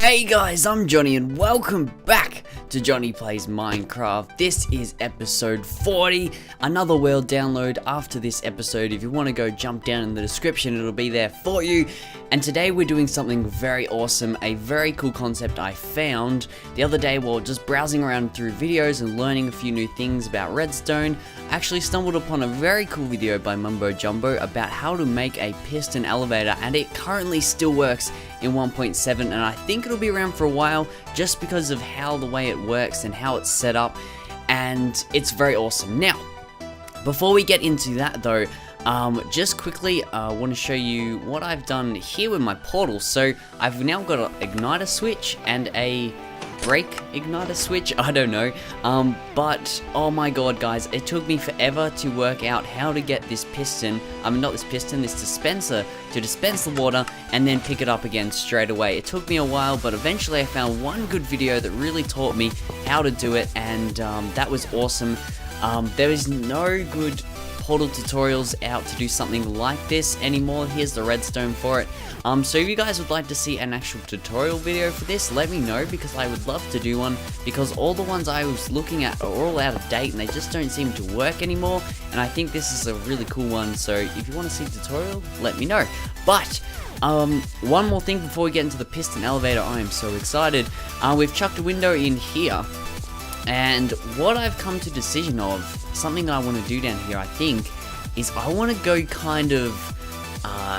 Hey guys, I'm Johnny and welcome back to Jonny Plays Minecraft. This is episode 40, another world download after this episode. If you want to go jump down in the description, it'll be there for you. And today we're doing something very awesome, a very cool concept I found the other day while just browsing around through videos and learning a few new things about redstone. I actually stumbled upon a very cool video by Mumbo Jumbo about how to make a piston elevator, and it currently still works in 1.7, and I think it'll be around for a while just because of how the way it works and how it's set up, and it's very awesome. Now, before we get into that though, just quickly I want to show you what I've done here with my portal. So I've now got an igniter switch and a brake igniter switch, I don't know, but oh my god guys, it took me forever to work out how to get this piston, this dispenser to dispense the water and then pick it up again straight away. It took me a while, but eventually I found one good video that really taught me how to do it, and that was awesome. There is no good portal tutorials out to do something like this anymore. Here's the redstone for it. So if you guys would like to see an actual tutorial video for this, let me know, because I would love to do one, because all the ones I was looking at are all out of date and they just don't seem to work anymore, and I think this is a really cool one. So if you want to see a tutorial, let me know. But one more thing before we get into the piston elevator. I am so excited. We've chucked a window in here, and what I've come to decision of, something that I want to do down here, I think, is I want to go kind of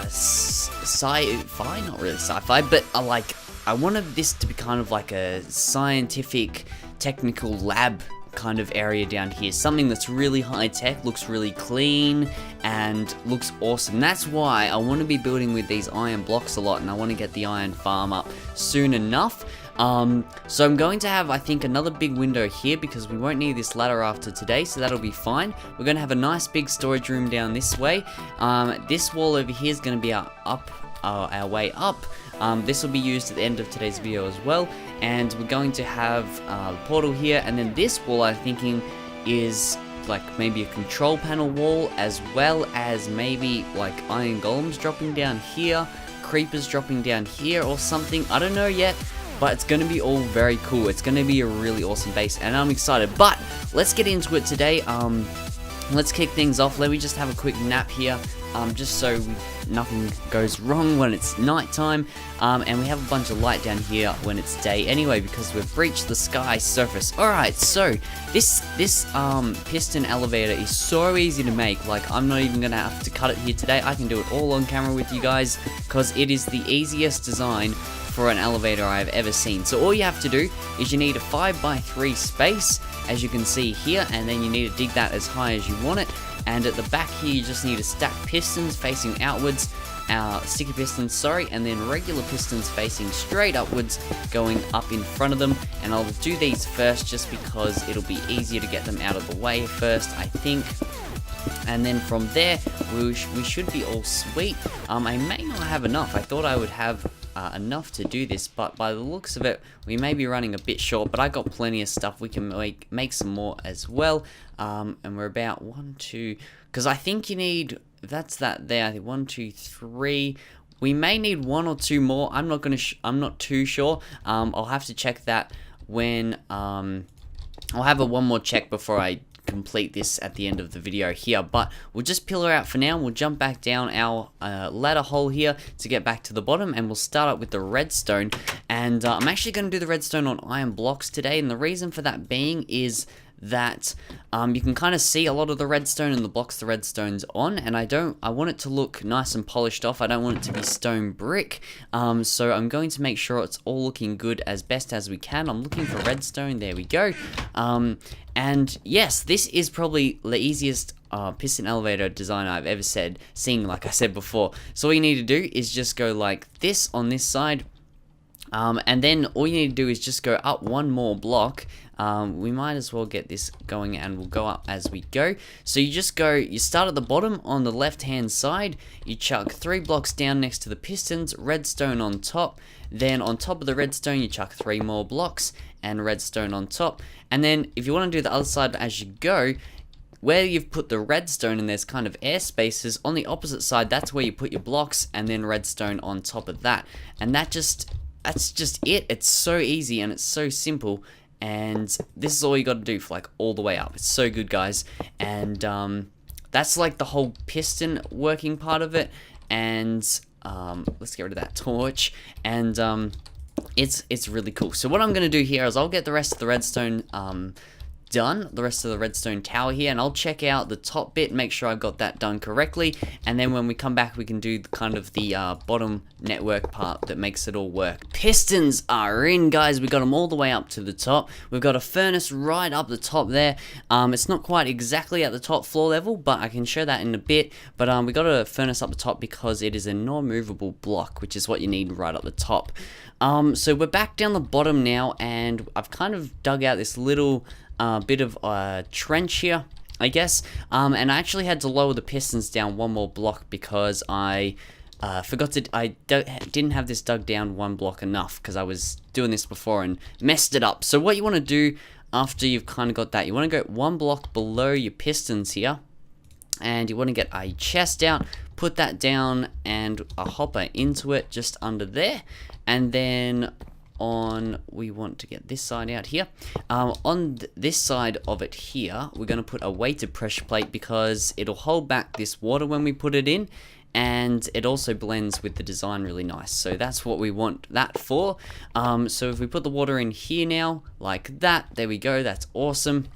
sci-fi, not really sci-fi, but I wanted this to be kind of like a scientific, technical lab kind of area down here. Something that's really high-tech, looks really clean, and looks awesome. That's why I want to be building with these iron blocks a lot, and I want to get the iron farm up soon enough. So I'm going to have, I think, another big window here, because we won't need this ladder after today, so that'll be fine. We're going to have a nice big storage room down this way. This wall over here is going to be our way up. This will be used at the end of today's video as well, and we're going to have the portal here, and then this wall I'm thinking is like maybe a control panel wall, as well as maybe like iron golems dropping down here, creepers dropping down here or something. I don't know yet, but it's going to be all very cool. It's going to be a really awesome base, and I'm excited. But let's get into it today. Let's kick things off. Let me just have a quick nap here, just so nothing goes wrong when it's nighttime. And we have a bunch of light down here when it's day anyway, because we've reached the sky surface. Alright, so this piston elevator is so easy to make. Like, I'm not even going to have to cut it here today. I can do it all on camera with you guys, because it is the easiest design for an elevator I've ever seen. So all you have to do is you need a 5x3 space, as you can see here, and then you need to dig that as high as you want it. And at the back here you just need to stack pistons facing outwards, sticky pistons, sorry, and then regular pistons facing straight upwards, going up in front of them. And I'll do these first just because it'll be easier to get them out of the way first, I think. And then from there we should be all sweet. I may not have enough. I thought I would have enough to do this, but by the looks of it we may be running a bit short, but I got plenty of stuff. We can make some more as well. And we're about 1, 2, because I think you need, that's that there, I think 1, 2, 3. We may need 1 or 2 more. I'm not too sure. I'll have to check that when I'll have one more check before I complete this at the end of the video here. But we'll just pillar out for now. We'll jump back down our ladder hole here to get back to the bottom, and we'll start up with the redstone. And I'm actually going to do the redstone on iron blocks today, and the reason for that being is that you can kind of see a lot of the redstone in the blocks the redstone's on, and I want it to look nice and polished off. I don't want it to be stone brick, so I'm going to make sure it's all looking good as best as we can. I'm looking for redstone, there we go. And yes, this is probably the easiest piston elevator design I've ever seen, like I said before. So all you need to do is just go like this on this side, and then all you need to do is just go up one more block. We might as well get this going, and we'll go up as we go. So you start at the bottom on the left hand side, you chuck 3 blocks down next to the pistons, redstone on top, then on top of the redstone you chuck 3 more blocks and redstone on top. And then if you want to do the other side as you go, where you've put the redstone and there's kind of air spaces, on the opposite side that's where you put your blocks, and then redstone on top of that. And that just that's just it. It's so easy and it's so simple. And this is all you got to do for like all the way up. It's so good, guys. And that's like the whole piston working part of it. And let's get rid of that torch. And it's really cool. So what I'm going to do here is I'll get the rest of the redstone done, the rest of the redstone tower here, and I'll check out the top bit, make sure I got that done correctly, and then when we come back we can do kind of the bottom network part that makes it all work. Pistons are in, guys. We got them all the way up to the top. We've got a furnace right up the top there. It's not quite exactly at the top floor level, but I can show that in a bit. But we got a furnace up the top because it is a non-movable block, which is what you need right up the top. So we're back down the bottom now, and I've kind of dug out this little bit of a trench here, I guess, and I actually had to lower the pistons down one more block because I didn't have this dug down one block enough because I was doing this before and messed it up. So what you want to do after you've kind of got that, you want to go one block below your pistons here, and you want to get a chest out, put that down, and a hopper into it just under there, and then we want to get this side out here. On this side of it here, we're going to put a weighted pressure plate because it'll hold back this water when we put it in, and it also blends with the design really nice. So that's what we want that for. So if we put the water in here now, like that, there we go, that's awesome.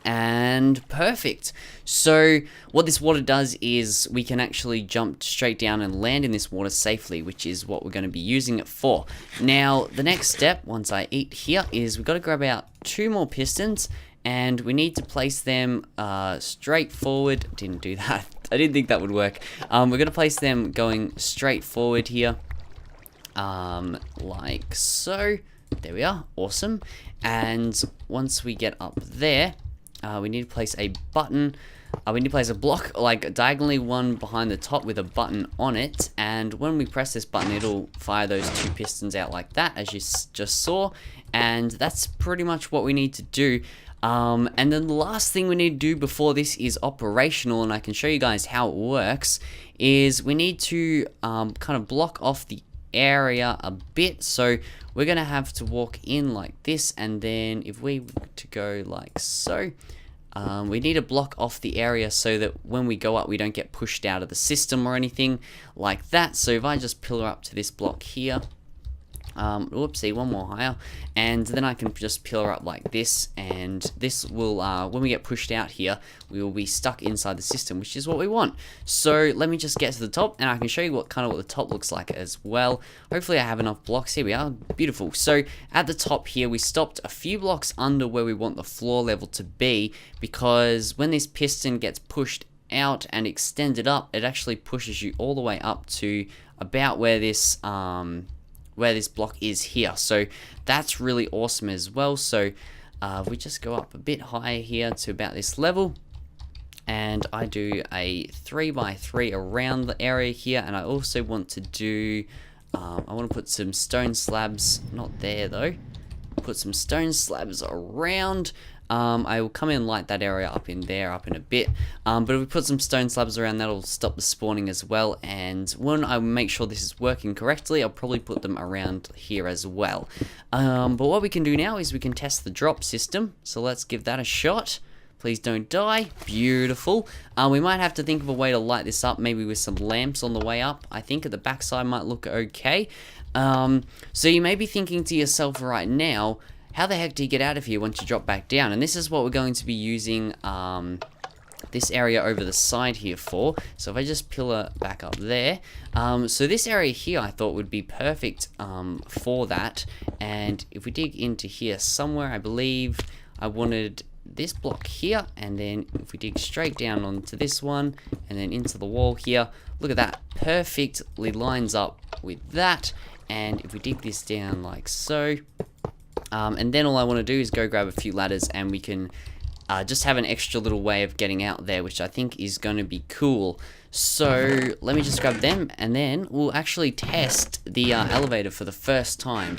And perfect. So what this water does is we can actually jump straight down and land in this water safely, which is what we're going to be using it for. Now the next step, once I eat here, is we've got to grab out 2 more pistons, and we need to place them straight forward. Didn't do that. I didn't think that would work. We're going to place them going straight forward here, like so. There we are. Awesome. And once we get up there, we need to place a button. We need to place a block like diagonally one behind the top with a button on it, and when we press this button it'll fire those 2 pistons out like that, as you just saw. And that's pretty much what we need to do. And then the last thing we need to do before this is operational, and I can show you guys how it works, is we need to kind of block off the area a bit. So we're gonna have to walk in like this, and then if we were to go like so, we need to block off the area so that when we go up we don't get pushed out of the system or anything like that. So if I just pillar up to this block here, whoopsie, one more higher, and then I can just pillar up like this, and this will, when we get pushed out here, we will be stuck inside the system, which is what we want. So let me just get to the top, and I can show you what the top looks like as well. Hopefully I have enough blocks. Here we are, beautiful. So at the top here, we stopped a few blocks under where we want the floor level to be, because when this piston gets pushed out and extended up, it actually pushes you all the way up to about where this block is here. So that's really awesome as well. So we just go up a bit higher here to about this level, and I do a 3x3 around the area here, and I also want to do I want to put some stone slabs, not there though, put some stone slabs around. I will come in and light that area up in there up in a bit, but if we put some stone slabs around, that'll stop the spawning as well. And when I make sure this is working correctly, I'll probably put them around here as well. But what we can do now is we can test the drop system, so let's give that a shot. Please don't die. Beautiful. We might have to think of a way to light this up, maybe with some lamps on the way up. I think at the backside might look okay. So you may be thinking to yourself right now, how the heck do you get out of here once you drop back down? And this is what we're going to be using this area over the side here for. So if I just pillar back up there, so this area here I thought would be perfect for that. And if we dig into here somewhere, I believe I wanted this block here, and then if we dig straight down onto this one and then into the wall here, look at that, perfectly lines up with that. And if we dig this down like so, and then all I want to do is go grab a few ladders, and we can just have an extra little way of getting out there, which I think is going to be cool. So let me just grab them, and then we'll actually test the elevator for the first time.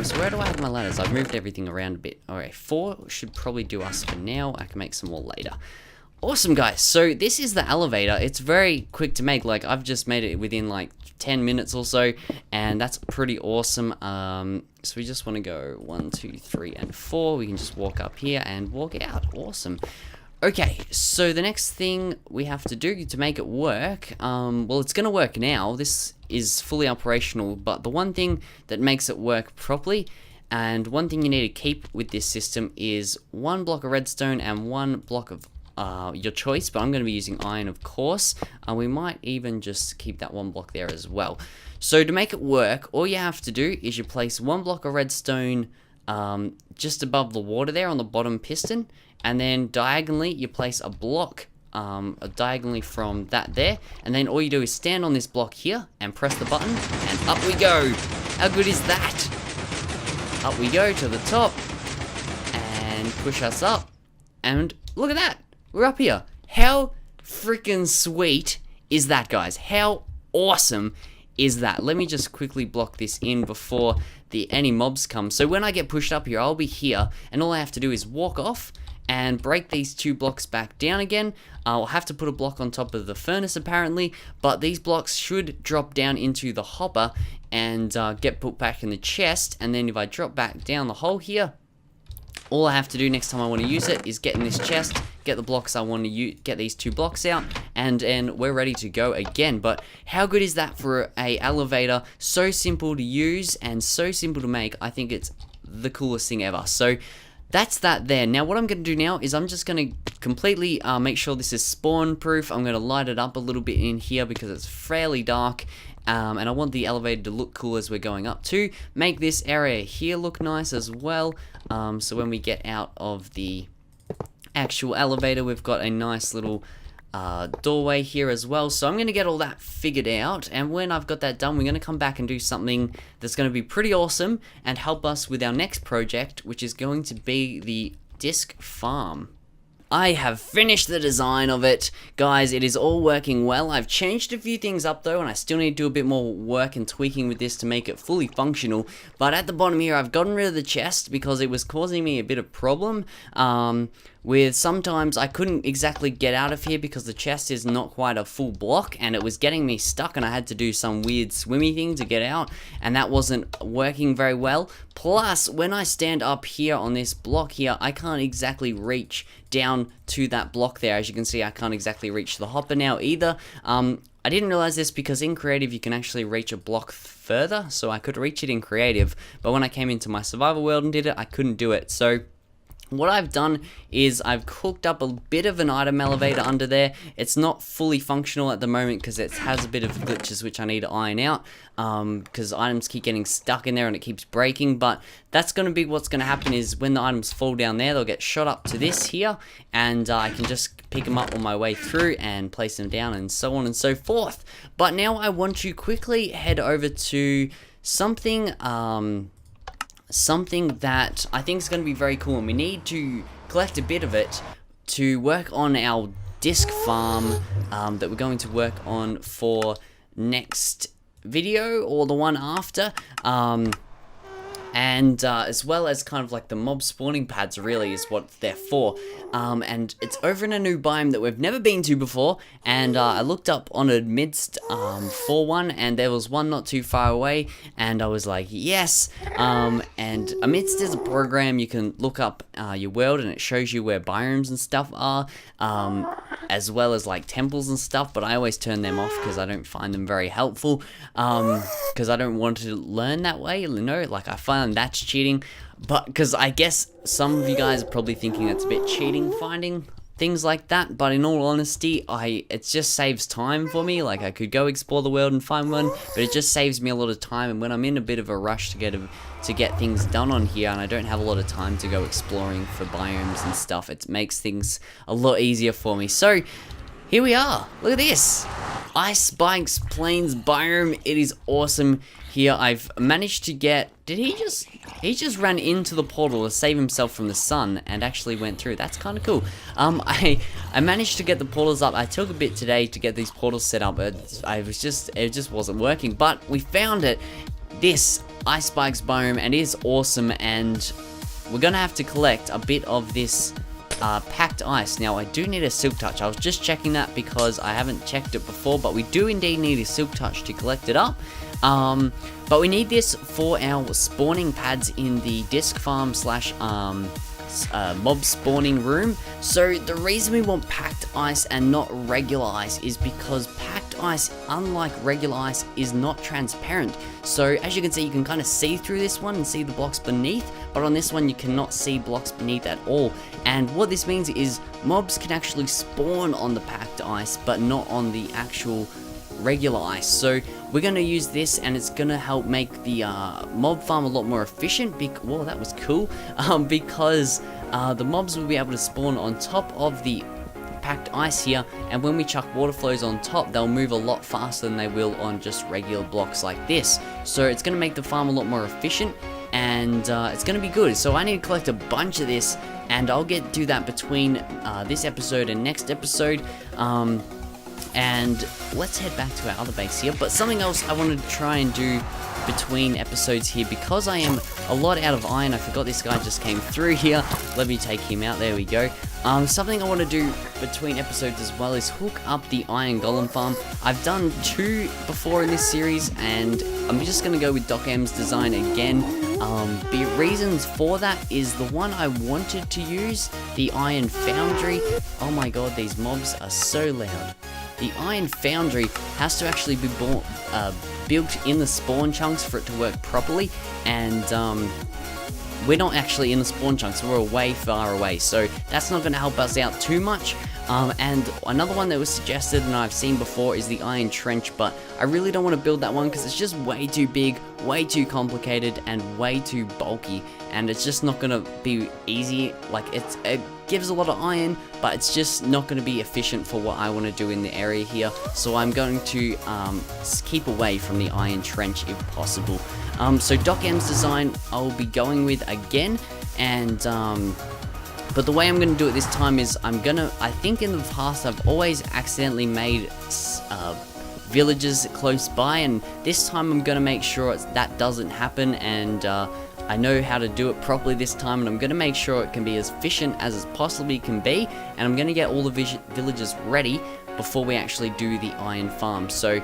So where do I have my ladders? I've moved everything around a bit. Alright, 4 should probably do us for now. I can make some more later. Awesome, guys. So this is the elevator. It's very quick to make. Like, I've just made it within like 10 minutes or so, and that's pretty awesome. So we just want to go 1, 2, 3, and 4. We can just walk up here and walk out. Awesome. Okay, so the next thing we have to do to make it work, well, it's going to work now. This is fully operational, but the one thing that makes it work properly, and one thing you need to keep with this system, is 1 block of redstone and 1 block of your choice, but I'm going to be using iron, of course. We might even just keep that 1 block there as well. So to make it work, all you have to do is you place 1 block of redstone just above the water there on the bottom piston, and then diagonally you place a block diagonally from that there, and then all you do is stand on this block here and press the button, and up we go. How good is that? Up we go to the top and push us up, and look at that. We're up here. How freaking sweet is that, guys? How awesome is that? Let me just quickly block this in before any mobs come. So when I get pushed up here, I'll be here, and all I have to do is walk off and break these 2 blocks back down again. I'll have to put a block on top of the furnace apparently, but these blocks should drop down into the hopper and get put back in the chest. And then if I drop back down the hole here, all I have to do next time I want to use it is get in this chest, get the blocks I want to use, get these 2 blocks out, and we're ready to go again. But how good is that for a elevator? So simple to use and so simple to make. I think it's the coolest thing ever. So that's that there. Now what I'm going to do now is I'm just going to completely make sure this is spawn proof. I'm going to light it up a little bit in here because it's fairly dark. And I want the elevator to look cool as we're going up too. Make this area here look nice as well. So when we get out of the actual elevator, we've got a nice little doorway here as well. So I'm going to get all that figured out, and when I've got that done, we're going to come back and do something that's going to be pretty awesome and help us with our next project, which is going to be the disc farm. I have finished the design of it. Guys, it is all working well. I've changed a few things up though, and I still need to do a bit more work and tweaking with this to make it fully functional. But at the bottom here, I've gotten rid of the chest because it was causing me a bit of problem. With sometimes I couldn't exactly get out of here because the chest is not quite a full block, and it was getting me stuck, and I had to do some weird swimmy thing to get out, and that wasn't working very well. Plus, when I stand up here on this block here, I can't exactly reach down to that block there. As you can see, I can't exactly reach the hopper now either. I didn't realize this because in creative you can actually reach a block further, so I could reach it in creative, but when I came into my survival world and did it, I couldn't do it. So what I've done is I've cooked up a bit of an item elevator under there. It's not fully functional at the moment because it has a bit of glitches which I need to iron out, because items keep getting stuck in there and it keeps breaking. But that's going to be what's going to happen is when the items fall down there, they'll get shot up to this here, and I can just pick them up on my way through and place them down and so on and so forth. But now I want to quickly head over to something something that I think is going to be very cool, and we need to collect a bit of it to work on our disc farm that we're going to work on for next video or the one after, and as well as kind of like the mob spawning pads really is what they're for, and it's over in a new biome that we've never been to before, and I looked up on Amidst for one, and there was one not too far away, and I was like, yes. And Amidst is a program you can look up your world, and it shows you where biomes and stuff are, as well as like temples and stuff, but I always turn them off because I don't find them very helpful, because I don't want to learn that way, you know, like I find that's cheating. But because I guess some of you guys are probably thinking it's a bit cheating finding things like that, but in all honesty, it just saves time for me. Like I could go explore the world and find one, but it just saves me a lot of time, and when I'm in a bit of a rush to get things done on here and I don't have a lot of time to go exploring for biomes and stuff, it makes things a lot easier for me. So here we are. Look at this. Ice Spikes Plains biome. It is awesome here. I've managed to get... he just ran into the portal to save himself from the sun and actually went through. That's kind of cool. I managed to get the portals up. I took a bit today to get these portals set up, but it just wasn't working. But we found it. This Ice Spikes biome, and it is awesome, and we're gonna have to collect a bit of this packed ice. Now I do need a silk touch. I was just checking that because I haven't checked it before, but we do indeed need a silk touch to collect it up. But we need this for our spawning pads in the disc farm slash mob spawning room. So the reason we want packed ice and not regular ice is because packed ice, unlike regular ice, is not transparent. So as you can see, you can kind of see through this one and see the blocks beneath, but on this one you cannot see blocks beneath at all. And what this means is mobs can actually spawn on the packed ice but not on the actual regular ice. So we're going to use this, and it's going to help make the mob farm a lot more efficient. Whoa, that was cool. Because the mobs will be able to spawn on top of the packed ice here, and when we chuck water flows on top, they'll move a lot faster than they will on just regular blocks like this. So it's going to make the farm a lot more efficient, and it's going to be good. So I need to collect a bunch of this, and I'll do that between this episode and next episode. And let's head back to our other base here. But something else I wanted to try and do between episodes here, because I am a lot out of iron. I forgot this guy just came through here. Let me take him out. There we go. Something I want to do between episodes as well is hook up the iron golem farm. I've done 2 before in this series, and I'm just going to go with Doc M's design again. The reasons for that is the one I wanted to use, the iron foundry. Oh my god, these mobs are so loud. The iron foundry has to actually be built in the spawn chunks for it to work properly, and we're not actually in the spawn chunks, we're way far away, so that's not going to help us out too much. And another one that was suggested and I've seen before is the iron trench, but I really don't want to build that one because it's just way too big, way too complicated, and way too bulky, and it's just not going to be easy. Like, it gives a lot of iron, but it's just not going to be efficient for what I want to do in the area here, so I'm going to keep away from the iron trench if possible. So Doc M's design I'll be going with again, and but the way I'm going to do it this time is I think in the past I've always accidentally made villages close by, and this time I'm going to make sure that doesn't happen, and I know how to do it properly this time, and I'm going to make sure it can be as efficient as it possibly can be, and I'm going to get all the villages ready before we actually do the iron farm. So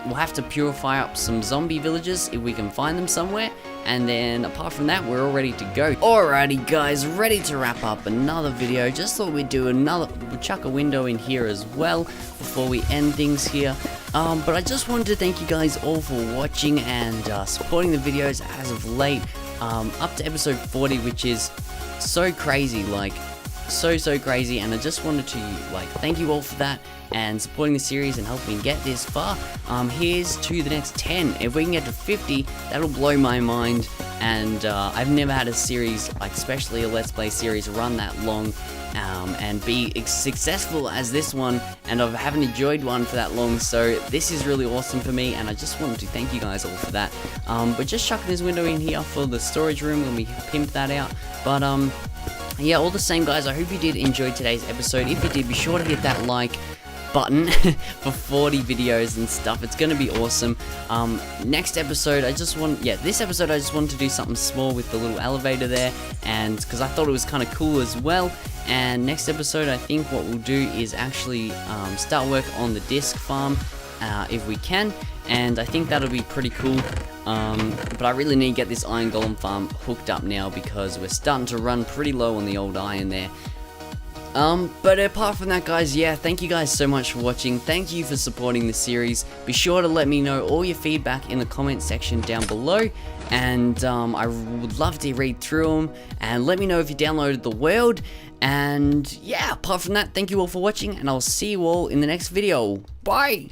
we'll have to purify up some zombie villages if we can find them somewhere, and then apart from that, we're all ready to go. Alrighty guys, ready to wrap up another video. Just thought we'd do we'll chuck a window in here as well before we end things here. But I just wanted to thank you guys all for watching and supporting the videos as of late, up to episode 40, which is so crazy, like so crazy, and I just wanted to thank you all for that and supporting the series and helping me get this far. Here's to the next 10. If we can get to 50, that'll blow my mind, and I've never had a series, especially a Let's Play series, run that long and be successful as this one, and I haven't enjoyed one for that long, so this is really awesome for me, and I just wanted to thank you guys all for that. But just chucking this window in here for the storage room when we pimp that out. But yeah, all the same guys, I hope you did enjoy today's episode. If you did, be sure to hit that like button for 40 videos and stuff. It's gonna be awesome. Next episode, this episode I just wanted to do something small with the little elevator there, and because I thought it was kind of cool as well. And next episode, I think what we'll do is actually start work on the disc farm if we can, and I think that'll be pretty cool. But I really need to get this iron golem farm hooked up now because we're starting to run pretty low on the old iron there. But apart from that guys, yeah, thank you guys so much for watching. Thank you for supporting the series. Be sure to let me know all your feedback in the comment section down below, and I would love to read through them, and let me know if you downloaded the world. And yeah, apart from that, thank you all for watching, and I'll see you all in the next video. Bye!